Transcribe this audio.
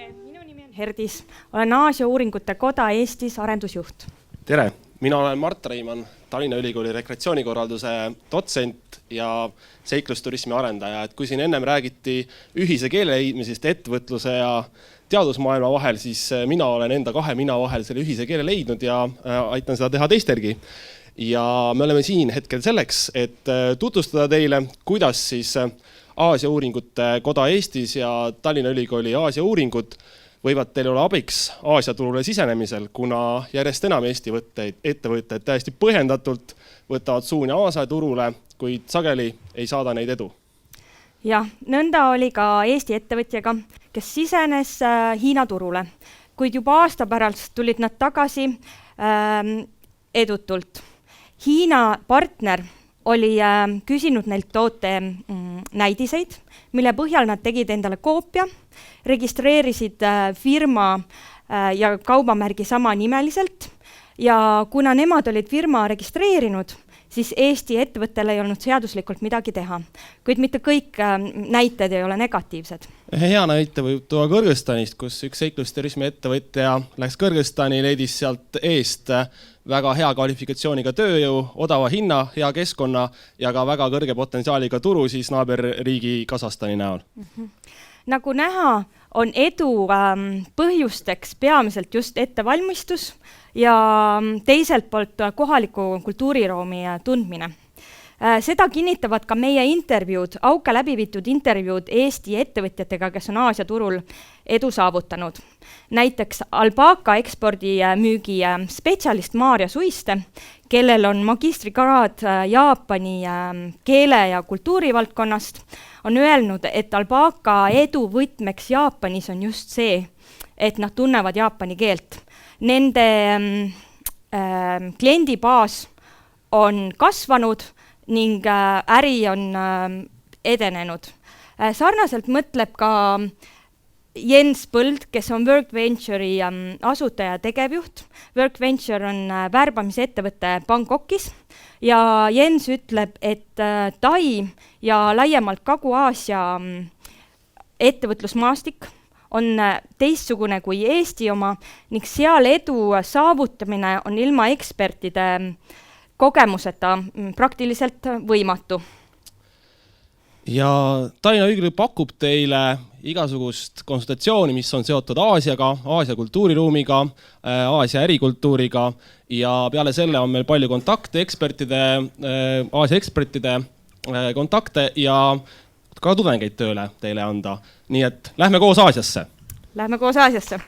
tere, minu nimi on Herdis. Olen Aasia uuringute koda Eestis arendusjuht. Tere, mina olen Mart Reimann, Tallinna Ülikooli rekreatsioonikorralduse dotsent ja seiklusturismi arendaja. Et kui siin ennem räägiti ühise keele leidmisest ettevõtluse ja teadusmaailma vahel, siis mina olen enda kahe mina vahel selle ühise keele leidnud ja aitan seda teha teistelgi. Ja me oleme siin hetkel selleks, et tutvustada teile, kuidas siis Aasia uuringute koda Eestis ja Tallinna Ülikooli Aasia uuringud võivad teil olla abiks Aasia turule sisenemisel, kuna järjest enam Eesti ettevõtteid täiesti põhjendatult võtavad suuni Aasia turule, kuid sageli ei saada neid edu. Jah, nõnda oli ka Eesti ettevõtjaga, kes sisenes Hiina turule, kuid juba aasta pärast tulid nad tagasi edutult. Hiina partner oli küsinud neilt toote näidiseid, mille põhjal nad tegid endale koopia, registreerisid firma ja kaubamärgi sama nimeliselt ja kuna nemad olid firma registreerinud, siis Eesti ettevõttel ei olnud seaduslikult midagi teha. Kuid mitte kõik näited ei ole negatiivsed. Hea näite võib tuua Kõrgõzstanist, kus üks seiklusturismi ettevõtja läks Kõrgõzstani, leidis sealt eest väga hea kvalifikatsiooniga tööjõu, odava hinna, hea keskkonna ja ka väga kõrge potentsiaaliga turu siis naaberriigi Kasahstani näol. Nagu näha, on edu põhjusteks peamiselt just ettevalmistus ja teiselt poolt kohaliku kultuuriruumi tundmine. Seda kinnitavad ka meie intervjuud, auke läbi viitud intervjuud Eesti ettevõtjatega, kes on Aasia turul edu saavutanud. Näiteks Alpaca ekspordimüügi spetsialist Maarja Suiste, kellel on magistrikraad Jaapani keele ja kultuurivaldkonnast, on öelnud, et Alpaca edu võtmeks Jaapanis on just see, et nad tunnevad jaapani keelt. Nende kliendibaas on kasvanud ning äri on edenenud. Sarnaselt mõtleb ka Jens Põld, kes on WorkVenture'i asutaja tegevjuht. WorkVenture on värbamisettevõte Bangkokis ja Jens ütleb, et Tai ja laiemalt Kagu-Aasia ettevõtlusmaastik on teistsugune kui Eesti oma ning seal edu saavutamine on ilma ekspertide kogemuseta praktiliselt võimatu. Ja Tallinna Ülikool pakub teile igasugust konsultatsiooni, mis on seotud Aasiaga, Aasia kultuuriruumiga, Aasia ärikultuuriga ja peale selle on meil palju kontakte, Aasia ekspertide kontakte ja ka tudengeid tööle teile anda. Nii et lähme koos Aasiasse. Lähme koos Aasiasse.